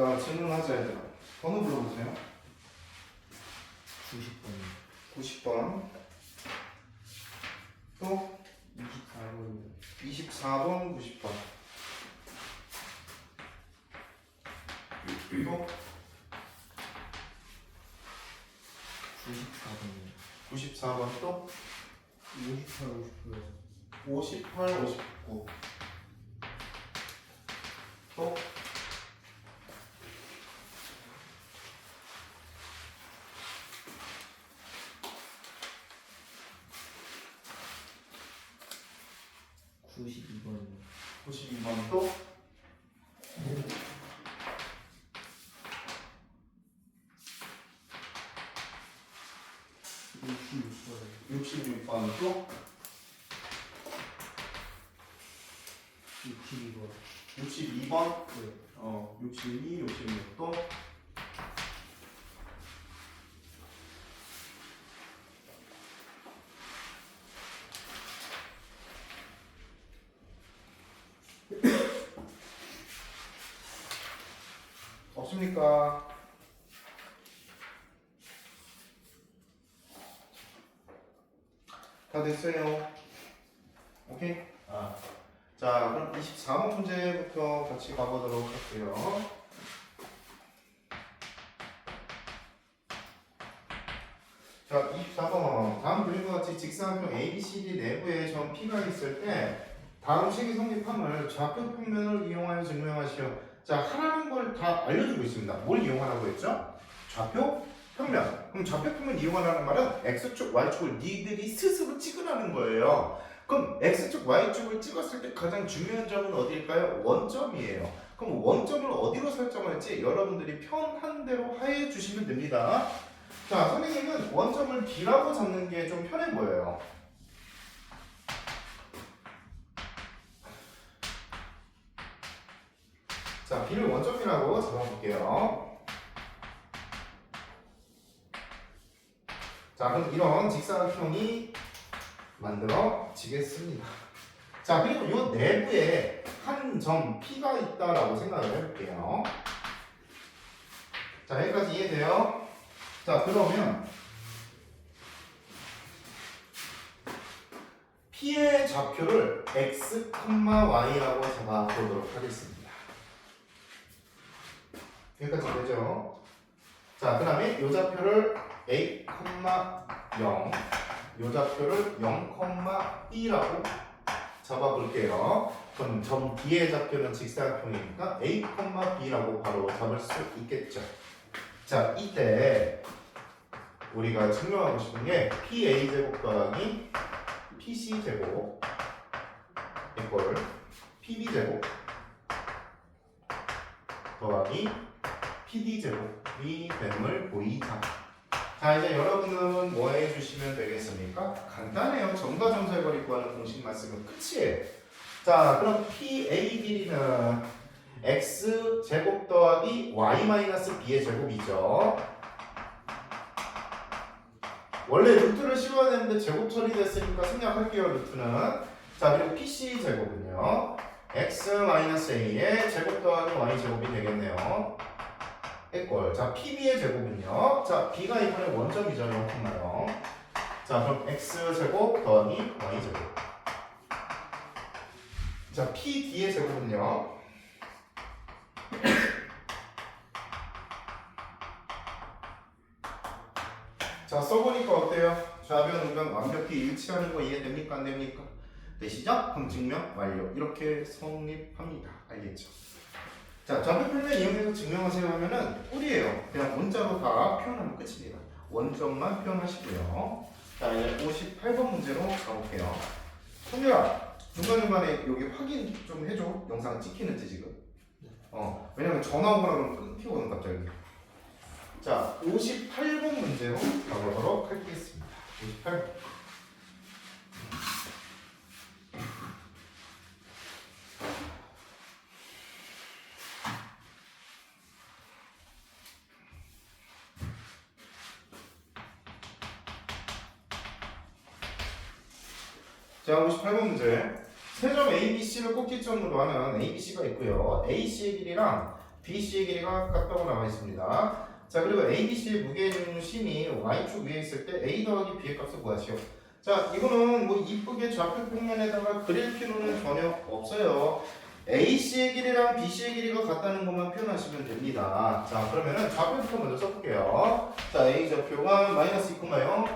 자, 질문하자 얘들아. 번호 불러보세요. 90번 90번. 또 24번 24번, 90번. 또 94번 94번, 또 58, 59 58, 59. 또 92번 92번, 또 66번 66번, 또 62번 62번, 네 62, 66, 또 없습니까? 다 됐어요. 오케이? 자, 그럼 24번 문제부터 같이 가보도록 할게요. 자, 24번. 다음 그림과 같이 직사각형 ABCD 내부에 점 P가 있을 때 다음 식의 성립함을 좌표 평면을 이용하여 증명하시오. 자, 하라는 걸 다 알려주고 있습니다. 뭘 이용하라고 했죠? 좌표 평면. 그럼 좌표 평면 이용하라는 말은 X축, Y축을 니들이 스스로 찍으라는 거예요. 그럼 X축, Y축을 찍었을 때 가장 중요한 점은 어디일까요? 원점이에요. 그럼 원점을 어디로 설정할지 여러분들이 편한 대로 하해 주시면 됩니다. 자, 선생님은 원점을 B라고 잡는 게 좀 편해 보여요. 자, B를 원점이라고 잡아볼게요. 자, 그럼 이런 직사각형이 만들어지겠습니다. 자, 그리고 이 내부에 한 점 P가 있다라고 생각을 해볼게요. 자, 여기까지 이해돼요? 자, 그러면 P의 좌표를 x, y라고 잡아보도록 하겠습니다. 여기까지 되죠? 자, 그 다음에 이 좌표를 a, 0, 이 좌표를 0, b라고 잡아볼게요. 그럼 점 B의 좌표는 직사각형이니까 a, b라고 바로 잡을 수 있겠죠. 자, 이때 우리가 증명하고 싶은 게 PA제곱 더하기 PC제곱 이꼴 PB제곱 더하기 PD제곱이 됨을 보이자. 자, 이제 여러분은 뭐 해주시면 되겠습니까? 간단해요. 점과 점수의 거리 구하는 공식만 쓰면 끝이에요. 자, 그럼 PA 길이는 X제곱 더하기 Y-B의 제곱이죠. 원래 루트를 씌워야 되는데 제곱 처리됐으니까 생략할게요, 루트는. 자, 그리고 PC 제곱은요. X-A의 제곱 더하기 Y제곱이 되겠네요. 이꼴. 자, PB의 제곱은요. 자, B가 이번에 원점이죠, 0,0. 자, 그럼 X제곱 더하기 Y제곱. 자, PD의 제곱은요. 자, 써보니까 어때요? 좌변, 우변 완벽히 일치하는 거 이해됩니까? 안 됩니까? 되시죠? 그럼 증명 완료. 이렇게 성립합니다. 알겠죠? 자, 좌표 평면 이용해서 증명하세요 하면은 꿀이에요. 그냥 문자로 다 표현하면 끝입니다. 원점만 표현하시고요. 자, 이제 58번 문제로 가볼게요. 성규야, 중간중간에 여기 확인 좀 해줘. 영상 찍히는지 지금. 왜냐면 전화 오거나 그러면 끊기거든 갑자기. 자, 58번 문제로 가보도록 하겠습니다. 58번. 자, 58번 문제. 세점 ABC를 꼭지점으로 하는 ABC가 있고요. AC의 길이랑 BC의 길이가 같다고 나와 있습니다. 자, 그리고 ABC의 무게중심이 Y축 위에 있을 때 A 더하기 B의 값을 구하시오. 자, 이거는 뭐 이쁘게 좌표 평면에다가 그릴 필요는 전혀 없어요. AC의 길이랑 BC의 길이가 같다는 것만 표현하시면 됩니다. 자, 그러면은 좌표부터 먼저 써볼게요. 자, A 좌표가 마이너스 2,0,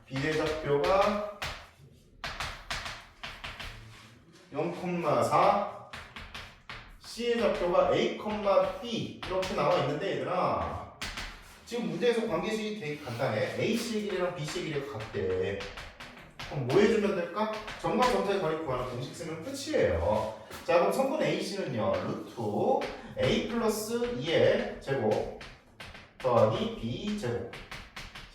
B의 좌표가 0,4, C의 좌표가 A, B 이렇게 나와 있는데 얘들아, 지금 문제에서 관계식이 되게 간단해. AC의 길이랑 BC의 길이가 같대. 그럼 뭐 해주면 될까? 점과 점자의 거리 구하는 공식 쓰면 끝이에요. 자, 그럼 성분 AC는요, 루트 A 플러스 2의 제곱 더하기 B 제곱.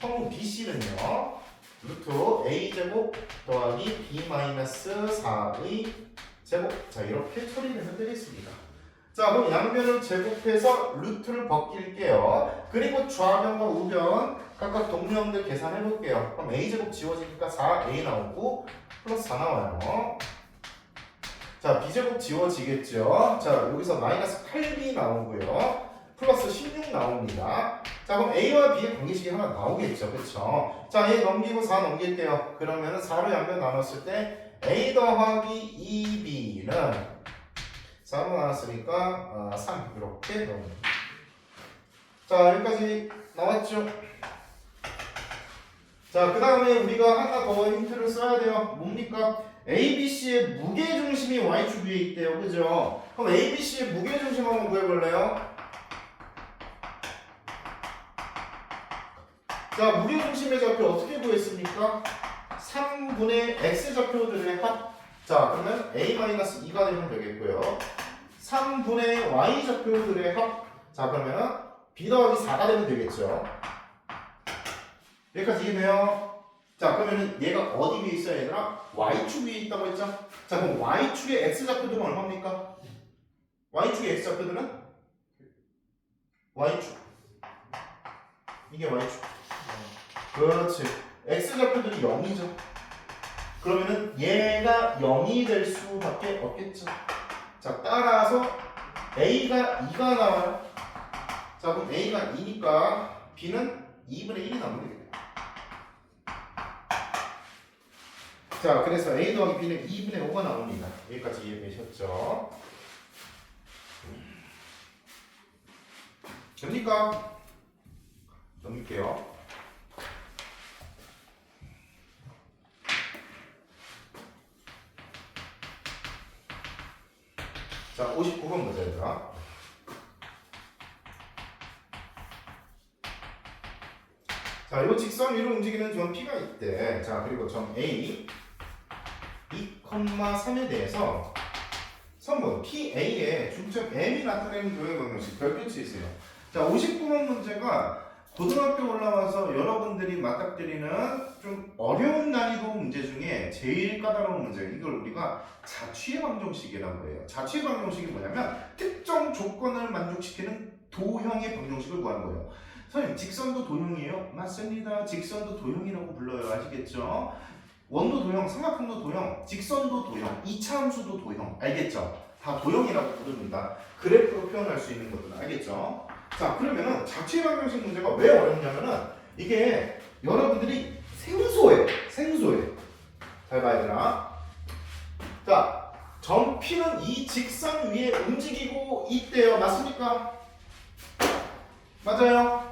성분 BC는요, 루트 A 제곱 더하기 B 마이너스 4의 제곱. 자, 이렇게 처리를 해드리겠습니다. 자, 그럼 양변을 제곱해서 루트를 벗길게요. 그리고 좌변과 우변 각각 동료형들 계산해 볼게요. 그럼 a제곱 지워지니까 4a 나오고 플러스 4 나와요. 자, b제곱 지워지겠죠. 자, 여기서 마이너스 8b 나오고요. 플러스 16 나옵니다. 자, 그럼 a와 b의 관계식이 하나 나오겠죠. 그쵸? 자, a 넘기고 4 넘길게요. 그러면은 4로 양변 나눴을 때 a 더하기 2b는 4로 나왔으니까 3 이렇게 넣습니다. 자, 여기까지 나왔죠? 자, 그 다음에 우리가 하나 더 힌트를 써야 돼요. 뭡니까? ABC의 무게중심이 Y축 위에 있대요. 그죠? 그럼 ABC의 무게중심 한번 구해볼래요? 자, 무게중심의 좌표 어떻게 구했습니까? 3분의 X좌표들의 합. 자, 그러면 A-2가 되면 되겠고요. 3분의 Y좌표들의 합. 자, 그러면 B 더하기 4가 되면 되겠죠. 여기까지 이해돼요? 자, 그러면 얘가 어디 위에 있어요, 얘들아? Y축 위에 있다고 했죠? 자, 그럼 Y축의 X좌표들은 얼마입니까? Y축의 X좌표들은? Y축. 이게 Y축. 그렇지. X좌표들이 0이죠. 그러면은 얘가 0이 될 수밖에 없겠죠. 자, 따라서 A가 2가 나와요. 자, 그럼 A가 2니까 B는 2분의 1이 나오면 되겠네요. 자, 그래서 A 더하기 B는 2분의 5가 나옵니다. 여기까지 이해되셨죠? 됩니까? 넘길게요. 자, 59번 문제입니다. 자, 이 직선 위로 움직이는 점 P가 있대. 자, 그리고 점 A 2,3에 대해서 선분 PA의 중점 M이 나타내는 교의 방정식 별표치 있어요. 자, 59번 문제가 고등학교 올라와서 여러분들이 맞닥뜨리는 좀 어려운 난이도 문제 중에 제일 까다로운 문제. 이걸 우리가 자취의 방정식이라고 해요. 자취의 방정식이 뭐냐면 특정 조건을 만족시키는 도형의 방정식을 구하는 거예요. 선생님, 직선도 도형이에요? 맞습니다. 직선도 도형이라고 불러요. 아시겠죠? 원도 도형, 삼각형도 도형, 직선도 도형, 이차함수도 도형. 알겠죠? 다 도형이라고 부릅니다. 그래프로 표현할 수 있는 것들 알겠죠? 자, 그러면은 자취의 방정식 문제가 왜 어렵냐면은 이게 여러분들이 생소해요. 생소해요. 잘 봐야 되나? 자, 점 P는 이 직선 위에 움직이고 있대요. 맞습니까? 맞아요.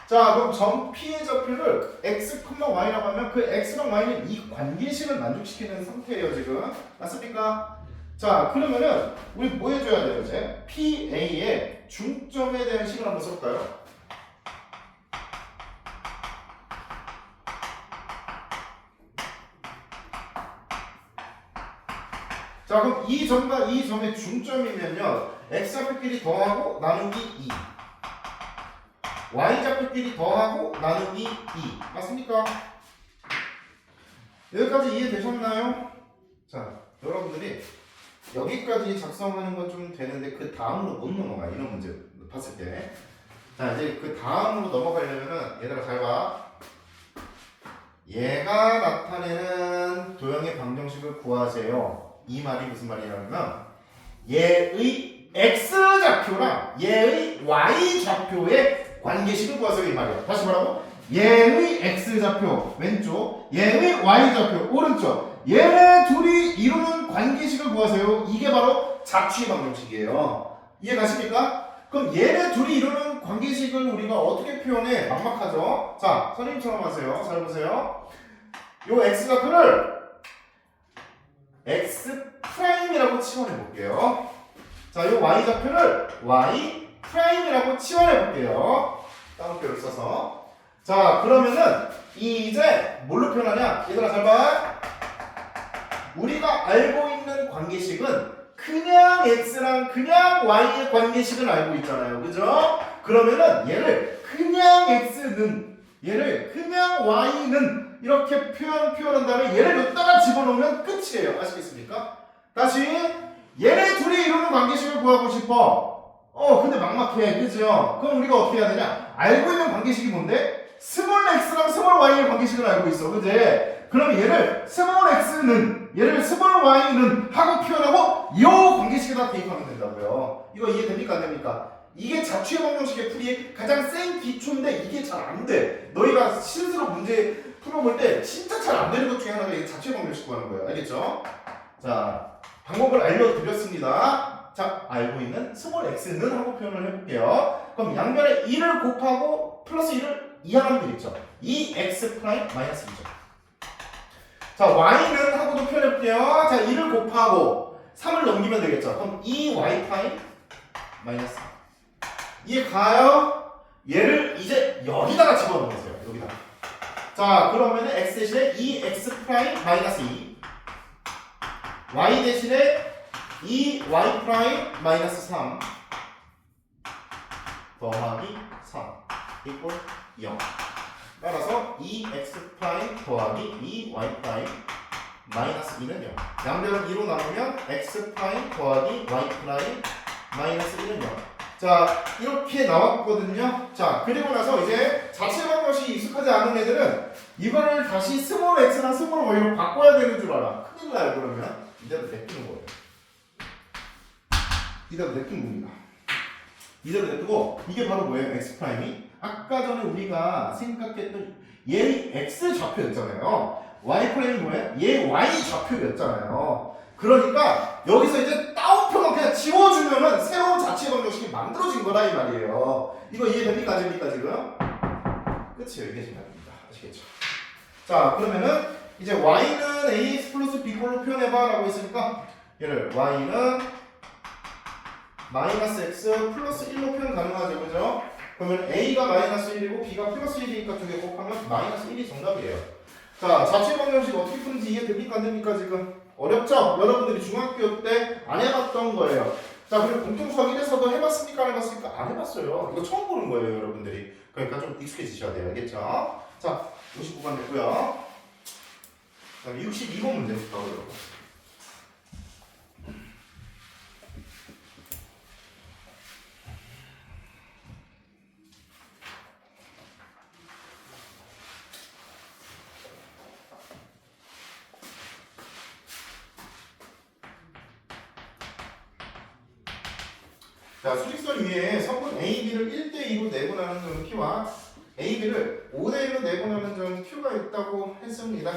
자, 그럼 점 P의 좌표를 x, y라고 하면 그 x랑 y는 이 관계식을 만족시키는 상태예요, 지금. 맞습니까? 자, 그러면은 우리 뭐 해줘야 돼요, 이제? PA의 중점에 대한 식을 한번 써볼까요? 자, 그럼 이 점과 이 점의 중점이면요, x좌표끼리 더하고 나누기 2, y좌표끼리 더하고 나누기 2. 맞습니까? 여기까지 이해되셨나요? 자, 여러분들이 여기까지 작성하는 건 좀 되는데 그 다음으로 못 넘어가. 이런 문제 봤을 때. 자, 이제 그 다음으로 넘어가려면은 얘들아 잘 봐. 얘가 나타내는 도형의 방정식을 구하세요. 이 말이 무슨 말이냐면 얘의 x좌표랑 얘의 y좌표의 관계식을 구하세요 이 말이야. 다시 뭐라고? 얘의 x좌표 왼쪽, 얘의 y좌표 오른쪽, 얘네 둘이 이루는 관계식을 구하세요. 이게 바로 자취의 방정식이에요. 이해 가십니까? 그럼 얘네 둘이 이루는 관계식을 우리가 어떻게 표현해? 막막하죠? 자, 선생님처럼 하세요. 잘 보세요. 요 x좌표를 x'이라고 치환해 볼게요. 자, 요 y좌표를 y'이라고 치환해 볼게요. 따옴표를 써서. 자, 그러면은 이제 뭘로 표현하냐? 얘들아 잘 봐. 우리가 알고 있는 관계식은 그냥 x랑 그냥 y의 관계식을 알고 있잖아요. 그죠? 그러면은 얘를 그냥 x는 얘를 그냥 y는 이렇게 표현한 다음에 얘를 여기다가 집어넣으면 끝이에요. 아시겠습니까? 다시 얘네 둘이 이루는 관계식을 구하고 싶어. 근데 막막해. 그죠? 그럼 우리가 어떻게 해야 되냐? 알고 있는 관계식이 뭔데? 스몰 x랑 스몰 y의 관계식을 알고 있어. 그지? 그럼 얘를 스몰 x는 얘를 스몰 y는 하고 표현하고 이 관계식에다 대입하면 된다고요. 이거 이해됩니까? 안 됩니까? 이게 자취의 방정식의 풀이의 가장 센 기초인데 이게 잘 안 돼. 너희가 실수로 문제 풀어볼 때 진짜 잘 안 되는 것 중에 하나가 이게 자취의 방정식 구하는 거예요. 알겠죠? 자, 방법을 알려드렸습니다. 자, 알고 있는 스몰 x는 하고 표현을 해볼게요. 그럼 양변에 2를 곱하고 플러스 1을 이항하면 되겠죠. 2x 프라임 마이너스 2죠. 자, y는 하고도 표현해볼게요. 자, 2를 곱하고 3을 넘기면 되겠죠. 그럼 2y 프라임 마이너스 3. 이해 가요? 얘를 이제 여기다가 집어넣으세요. 여기다가. 자, 그러면 x 대신에 2x 프라임 마이너스 2, y 대신에 2y 프라임 마이너스 3 더하기 3 이꼴 0. 따라서 2x 프라임 더하기 2y 프라임 마이너스 2는 0. 양변을 2로 나누면 x 프라임 더하기 y 프라임 마이너스 1은 0. 자, 이렇게 나왔거든요. 자, 그리고 나서 이제 자체 방정식이 익숙하지 않은 애들은 이거를 다시 스몰 x랑 스몰 y로 바꿔야 되는 줄 알아. 큰일 나요. 그러면 이대로 냅두는 거예요. 이대로 냅두는 겁니다. 이대로 냅두고 이게 바로 뭐예요? x 프라임이 아까 전에 우리가 생각했던 얘 x 좌표였잖아요. y 프라임이 뭐예요? 얘 y 좌표였잖아요. 그러니까 여기서 이제 따옴표만 그냥 지워주면은 새로운 자취의 방정식이 만들어진 거다 이 말이에요. 이거 이해됩니까? 안 됩니까 지금? 끝이에요. 이게 정답입니다. 아시겠죠? 자, 그러면은 이제 y는 ax 플러스 b꼴로 표현해봐 라고 했으니까 얘를 y는 마이너스 x 플러스 1로 표현 가능하죠. 그죠? 그러면 a가 마이너스 1이고 b가 플러스 1이니까 두 개 곱하면 마이너스 1이 정답이에요. 자, 자취의 방정식 어떻게 푸는지 이해됩니까? 안 됩니까 지금? 어렵죠? 여러분들이 중학교 때 안 해봤던 거예요. 자, 그리고 공통수학 1에서도 해봤습니까? 안 해봤습니까? 안 해봤어요. 이거 처음 보는 거예요, 여러분들이. 그러니까 좀 익숙해지셔야 돼요. 알겠죠? 자, 59번 됐고요. 자, 62번 문제부터 여러분. 자, 수직선 위에 성분 AB를 1대2로 내분하는 점 P와 AB를 5대1로 내분하는 점 Q가 있다고 했습니다.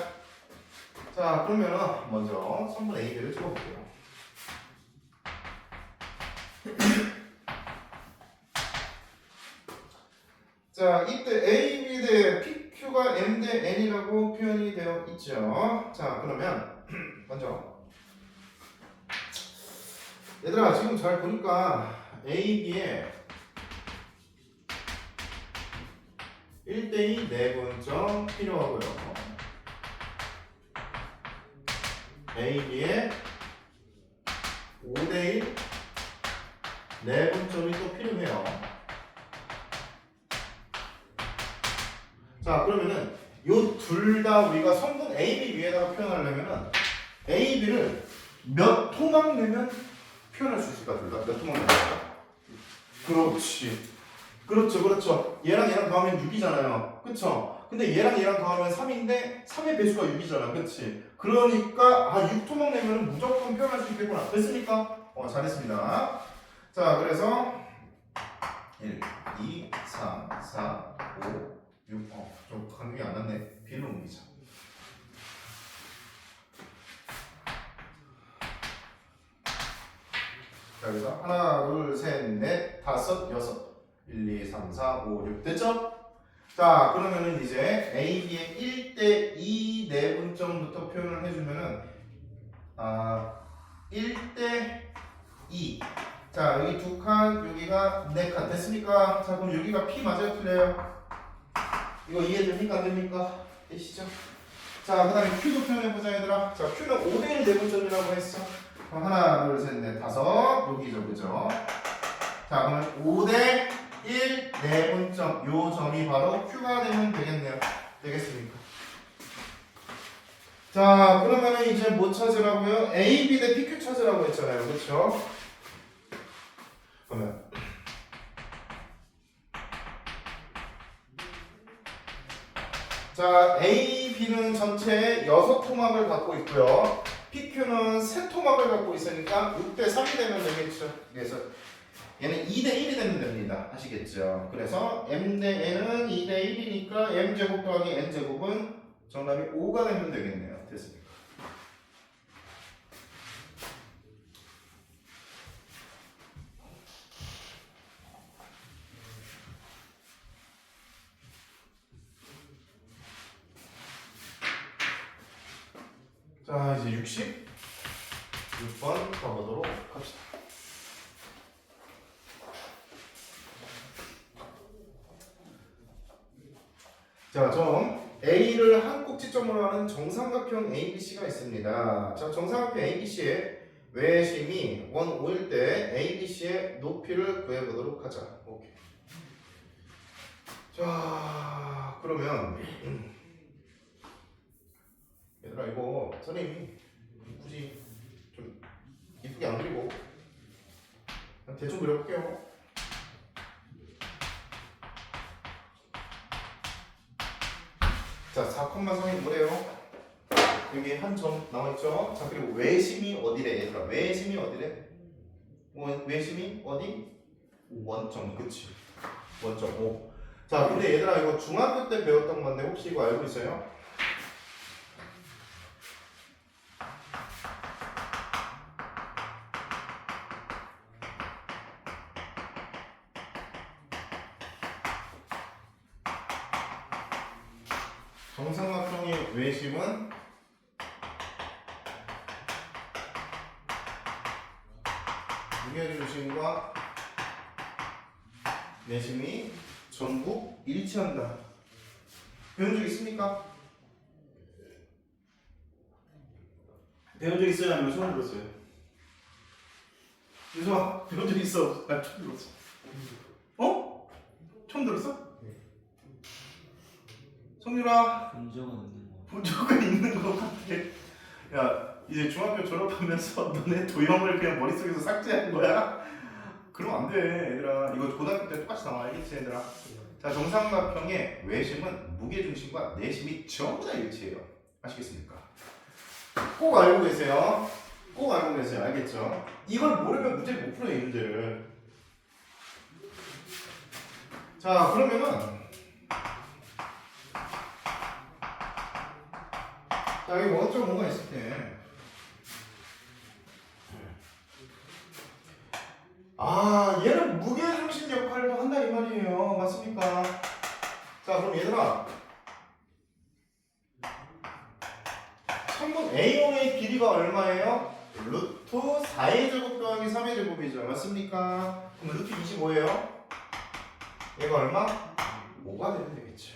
자, 그러면 먼저 성분 AB를 찍어볼게요. 자, 이때 AB 대 PQ가 M 대 N이라고 표현이 되어 있죠. 자, 그러면 먼저 얘들아 지금 잘 보니까 AB에 1대2 내분점 필요하고요. AB에 5대1 내분점이 또 필요해요. 자, 그러면은 요 둘 다 우리가 성분 AB 위에다가 표현하려면은 AB를 몇 토막 내면 표현할 수 있을까? 둘 다 몇 토막 내면? 그렇지. 그렇죠. 얘랑 더하면 6이잖아요. 그쵸? 근데 얘랑 얘랑 더하면 3인데 3의 배수가 6이잖아. 그치? 그러니까 6토막 내면 무조건 표현할 수 있겠구나. 됐습니까? 잘했습니다. 자, 그래서 1, 2, 3, 4, 5, 6. 좀 간격이 안 났네. B로 옮기자. 자, 그래서 하나, 둘, 셋, 넷, 다섯, 여섯. 1, 2, 3, 4, 5, 6. 됐죠? 자, 그러면은 이제 A, B의 1대2 내분점부터 표현을 해주면은 1대2. 자, 여기 두 칸, 여기가 네 칸. 됐습니까? 자, 그럼 여기가 P 맞아요? 틀려요? 이거 이해됩니까? 안 됩니까? 되시죠? 자, 그 다음에 Q도 표현해보자, 얘들아. 자, Q는 5대1 내분점이라고 했어. 그럼 하나, 둘, 셋, 넷, 다섯. 여기죠, 그죠? 자, 그러면 5대1 내분점. 요 점이 바로 Q가 되면 되겠네요. 되겠습니까? 자, 그러면은 이제 뭐 찾으라고요? A, B 대 PQ 찾으라고 했잖아요. 그쵸? 그러면 자, A, B는 전체 6토막을 갖고 있고요. PQ는 3토막을 갖고 있으니까 6대 3이 되면 되겠죠. 그래서 얘는 2대 1이 되면 됩니다. 아시겠죠? 그래서 M 대 N은 2대 1이니까 M제곱 더하기 N제곱은 정답이 5가 되면 되겠네요. 됐습니까? 자, 이제 66번 가보도록 합시다. 자, 점 A를 한 꼭지점으로 하는 정삼각형 ABC가 있습니다. 자, 정삼각형 ABC의 외심이 1, 5일 때 ABC의 높이를 구해보도록 하자. 오케이. 자, 그러면 얘들아, 이거 선생님이 굳이 좀 이쁘게 안 그리고 그냥 대충 그려볼게요. 자, 4,3이 뭐래요? 여기 한 점 나와있죠? 자, 그리고 외심이 어디래? 얘들아, 외심이 어디래? 외심이 어디? 원점, 그치? 원점 5. 자, 근데 얘들아, 이거 중학교 때 배웠던 건데 혹시 이거 알고 있어요? 정삼각형의 외심은 무게중심과 내심이 전부 일치한다. 배운 적 있습니까? 배운 적 있어요? 아니면 처음 들었어요? 유성아, 배운 적 있어? 나 처음 들었어. 어? 처음 들었어? 성률아, 본 적은 있는 것 같아. 야, 이제 중학교 졸업하면서 너네 도형을 그냥 머릿속에서 삭제한 거야? 그러면 안 돼, 얘들아. 이거 고등학교 때 똑같이 나와, 알겠지, 얘들아? 자, 정삼각형의 외심은 무게중심과 내심이 전부 다 일치해요. 아시겠습니까? 꼭 알고 계세요. 꼭 알고 계세요. 알겠죠? 이걸 모르면 문제를 못 풀어요, 이 문제를. 자, 그러면은 자, 여기 원점 뭐가 있을 때 얘는 무게중심 역할도 한다 이 말이에요. 맞습니까? 자, 그럼 얘들아, 천분 A1의 길이가 얼마예요? 루트 4의 제곱 더하기 3의 제곱이죠. 맞습니까? 그럼 루트 25예요. 얘가 얼마? 5가 되면 되겠죠.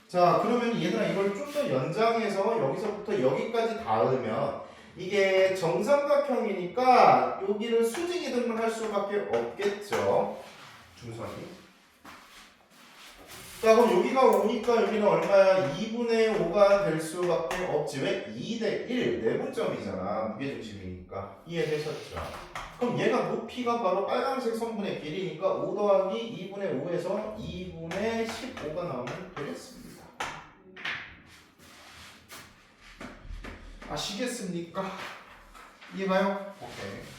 자, 그러면 얘들아, 이걸 좀 더 연장해서 여기서부터 여기까지 닿으면 이게 정삼각형이니까 여기를 수직 이등분 할 수밖에 없겠죠. 중선이. 자, 그럼 여기가 5니까 여기는 얼마야? 2분의 5가 될 수밖에 없지. 왜? 2대 1 내분점이잖아. 무게중심이니까. 이해되셨죠? 그럼 얘가 높이가 바로 빨간색 선분의 길이니까 5 더하기 2분의 5에서 2분의 15가 나오면 되겠습니다. 아시겠습니까? 이해가요? 오케이.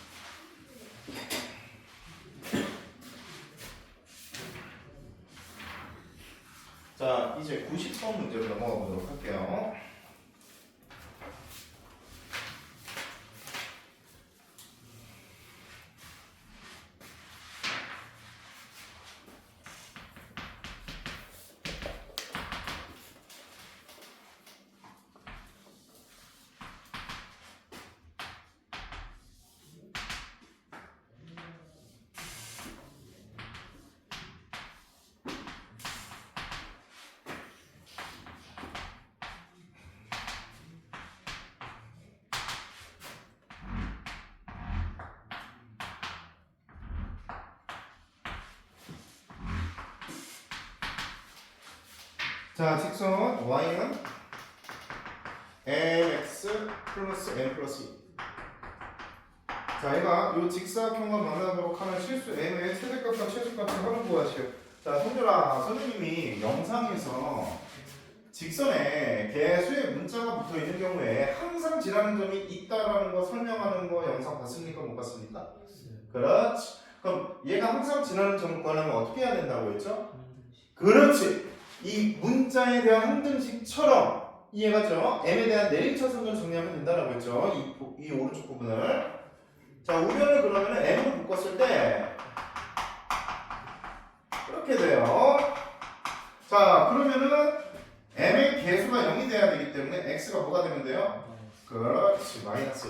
자, 이제 90번 문제로 넘어가 보도록 할게요. 자, 직선 y는 mx 플러스 n 플러스 2. 자, 얘가 이 직사각형과 만나도록 하는 실수 m의 최대값과 최소값을 하는 구하시오. 자, 성준아, 선생님이 영상에서 직선에 개수의 문자가 붙어 있는 경우에 항상 지나는 점이 있다라는 거 설명하는 거 영상 봤습니까? 못 봤습니까? 그렇지. 그럼 얘가 항상 지나는 점을 구하려면 어떻게 해야 된다고 했죠? 그렇지. 이 문자에 대한 항등식처럼 이해가죠? m에 대한 내림차순을 정리하면 된다라고 했죠? 이 오른쪽 부분을. 자, 우변을 그러면 m으로 묶었을 때 이렇게 돼요. 자, 그러면은 m의 개수가 0이 돼야 되기 때문에 x가 뭐가 되면 돼요? 그렇지, 마이너스.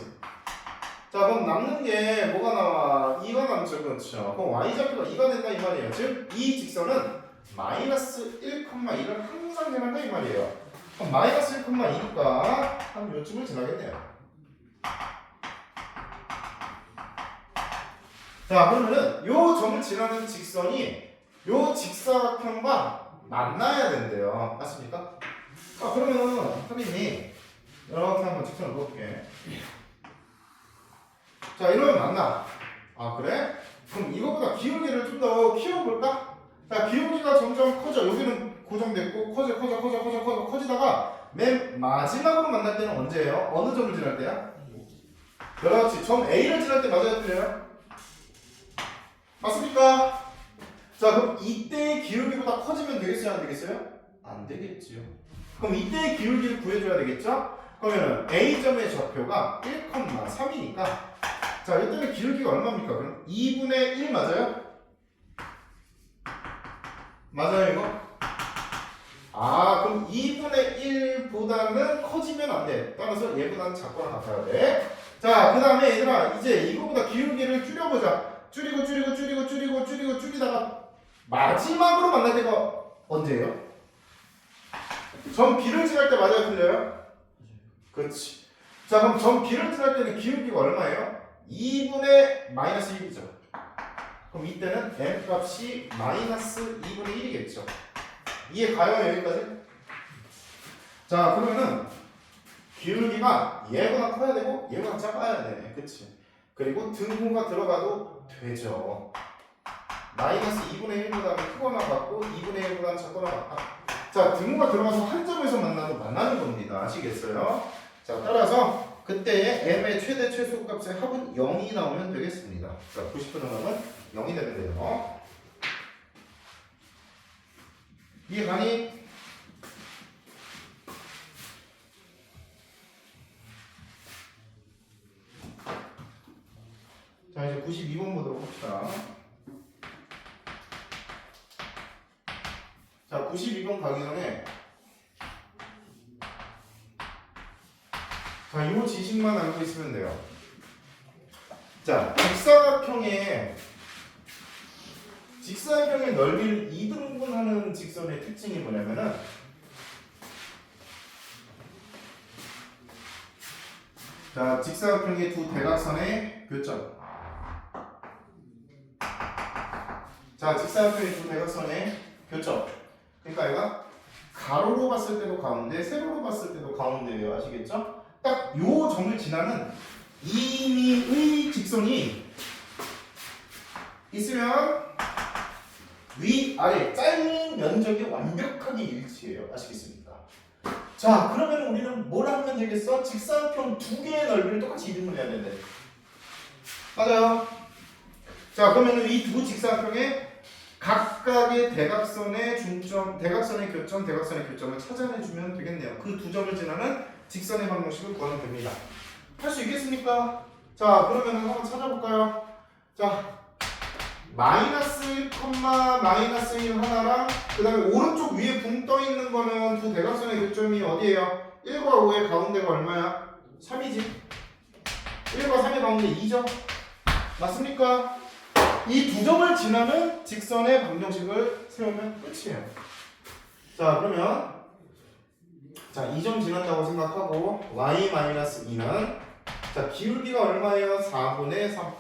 자, 그럼 남는 게 뭐가 나와? 2가 남죠, 그렇죠? 그럼 y좌표가 2가 된다 이 말이에요. 즉, 이 직선은 마이너스 1,2를 항상 지난다 이 말이에요. 그럼 마이너스 1,2니까 한 요쯤을 지나겠네요. 자, 그러면은 요 점을 지나는 직선이 요 직사각형과 만나야 된대요. 맞습니까? 아, 그러면 선생님이 이렇게 한번 직선을 그을게. 자, 이러면 만나. 아, 그래? 그럼 이거보다 기울기를 좀 더 키워볼까? 자, 기울기가 점점 커져. 여기는 고정됐고 커지다가 맨 마지막으로 만날 때는 언제예요? 어느 점을 지날 때야? 그렇지. 점 A를 지날 때 맞아요, 틀려요? 맞습니까? 자, 그럼 이때의 기울기보다 커지면 되겠어요, 안 되겠어요? 안 되겠지요. 그럼 이때의 기울기를 구해줘야 되겠죠? 그러면은 A점의 좌표가 1,3이니까 자, 이때는 기울기가 얼마입니까? 그럼 2분의 1 맞아요? 맞아요, 이거? 아, 그럼 2분의 1보다는 커지면 안 돼. 따라서 얘보다는 작거나 같아야 돼. 자, 그 다음에 얘들아, 이제 이거보다 기울기를 줄여보자. 줄이다가 마지막으로 만날 때가 언제예요? 점 B를 지날 때 맞아요, 틀려요? 그렇지. 자, 그럼 점 B를 지날 때는 기울기가 얼마예요? 2분의 마이너스 1이죠. 그럼 이때는 m 값이 마이너스 2분의 1이겠죠. 이해 가요, 여기까지? 자, 그러면은 기울기가 얘보다 커야 되고 얘보다 작아야 되네. 그치? 그리고 등호가 들어가도 되죠. 마이너스 2분의 1보다 크거나 같고 2분의 1보다 작거나 같다. 자, 등호가 들어가서 한 점에서 만나도 만나는 겁니다. 아시겠어요? 자, 따라서 그때의 m의 최대 최소 값의 합은 0이 나오면 되겠습니다. 자, 90분 정답은 0이 되면 돼요. 이해가니? 자, 이제 92번 보도록 합시다. 자, 92번 가기 전에 자, 이 지식만 알고 있으면 돼요. 자, 직사각형의 넓이를 2등분하는 직선의 특징이 뭐냐면은 자, 직사각형의 두 대각선의 교점. 자, 직사각형의 두 대각선의 교점. 그러니까 얘가 가로로 봤을 때도 가운데, 세로로 봤을 때도 가운데예요. 아시겠죠? 딱 요 점을 지나는 임의의 직선이 있으면 위, 아래, 짧은 면적이 완벽하게 일치해요. 아시겠습니까? 자, 그러면 우리는 뭘 하면 되겠어? 직사각형 두 개의 넓이를 똑같이 이등분 해야 된대. 맞아요. 자, 그러면 이 두 직사각형의 각각의 대각선의 중점, 대각선의 교점, 대각선의 교점을 찾아내주면 되겠네요. 그 두 점을 지나는 직선의 방정식을 구하면 됩니다. 할 수 있겠습니까? 자, 그러면 한번 찾아볼까요? 자, 마이너스 1, 마이너스 1 하나랑 그 다음에 오른쪽 위에 붕 떠 있는 거는 두 대각선의 교점이 어디예요? 1과 5의 가운데가 얼마야? 3이지. 1과 3의 가운데 2죠. 맞습니까? 이 두 점을 지나는 직선의 방정식을 세우면 끝이에요. 자, 그러면 자, 2점 지난다고 생각하고 y-2는 자, 기울기가 얼마예요? 4분의 3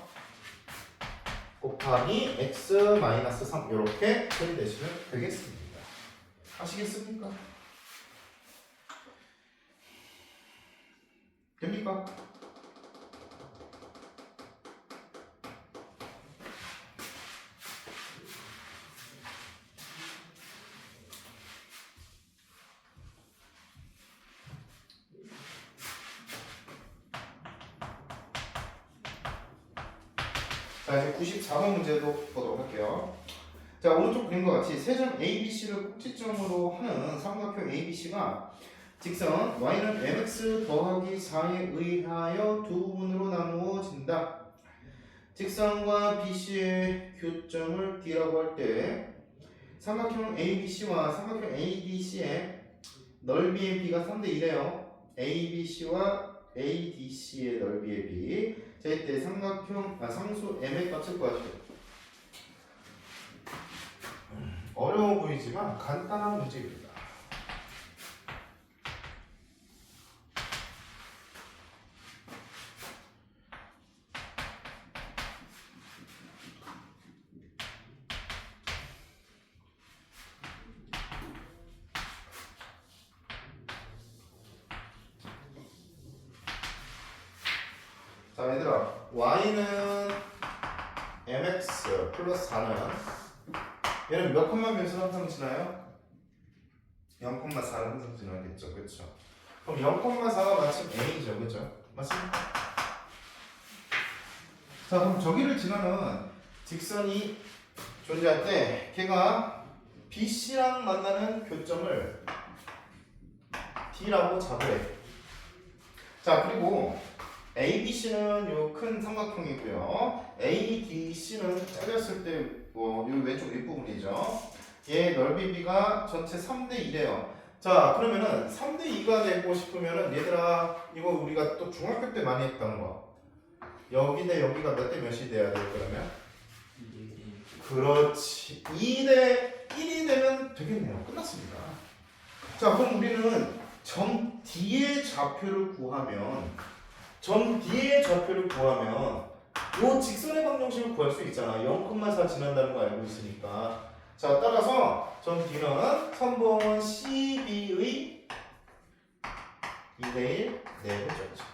곱하기 x-3 이렇게 처리되시면 되겠습니다. 아시겠습니까? 됩니까? 자, 이제 94번 문제도 보도록 할게요. 자, 오른쪽 그림과 같이 세 점 ABC를 꼭지점으로 하는 삼각형 ABC가 직선 y는 mx 더하기 4에 의하여 두 부분으로 나누어진다. 직선과 BC의 교점을 D라고 할 때 삼각형 ABC와 삼각형 ADC의 넓이의 B가 3대 1이에요. ABC와 ADC의 넓이의 B. 자, 이때 상수 m의 값을 구하시오. 어려워 보이지만 간단한 문제입니다. 자, 얘들아, y는 mx 플러스 4는 얘는 몇 콤마 몇을 항상 지나요? 0,4를 항상 지나겠죠, 그렇죠? 그럼 0,4가 마침 a죠, 그렇죠? 맞습니까? 자, 그럼 저기를 지나는 직선이 존재할 때 걔가 BC랑 만나는 교점을 D라고 잡으래. 자, 그리고 ABC는 요 큰 삼각형이고요. ADC는 잘렸을 때 요 왼쪽 윗부분이죠. 얘 넓이 B가 전체 3대 2래요. 자, 그러면은 3대 2가 되고 싶으면은 얘들아 이거 우리가 또 중학교 때 많이 했던 거. 여기 대 여기가 몇 대 몇이 돼야 될 거라면? 그렇지. 2대 1이 되면 되겠네요. 끝났습니다. 자, 그럼 우리는 점 D의 좌표를 구하면 요 직선의 방정식을 구할 수 있잖아. 0,4 지난다는 거 알고 있으니까. 자, 따라서 점 D는 선분 CB의 2대1 내분점이죠.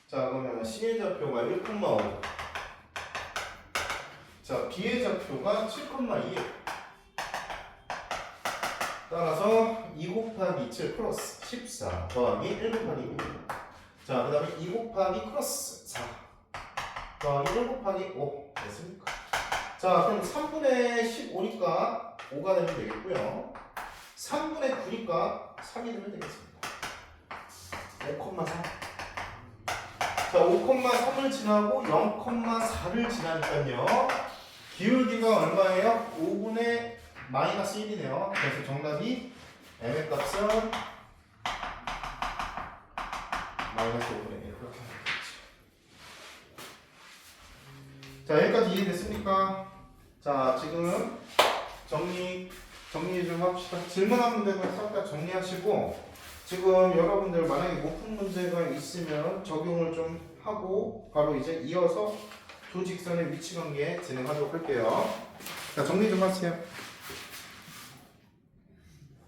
자, 그러면 C의 좌표가 1,5. 자, B의 좌표가 7,2. 따라서 2 곱하기 7 플러스 14 더하기 1 곱하기 5. 자, 그 다음에 2 곱하기 플러스 4 더하기 1 곱하기 5 됐습니까? 자, 그럼 3분의 15니까 5가 되면 되겠고요. 3분의 9니까 3이 되면 되겠습니다. 5,3. 자, 5,3을 지나고 0,4를 지나니까요. 기울기가 얼마예요? 5분의 마이너스 1이네요. 그래서 정답이 m의 값은 마이너스 5분의 1 이렇게 하면 되겠죠. 자, 여기까지 이해됐습니까? 자, 지금 정리 좀 합시다. 질문한 문제는 싹 다 정리하시고 지금 여러분들 만약에 못 푼 문제가 있으면 적용을 좀 하고 바로 이제 이어서 두 직선의 위치 관계 진행하도록 할게요. 자, 정리 좀 하세요.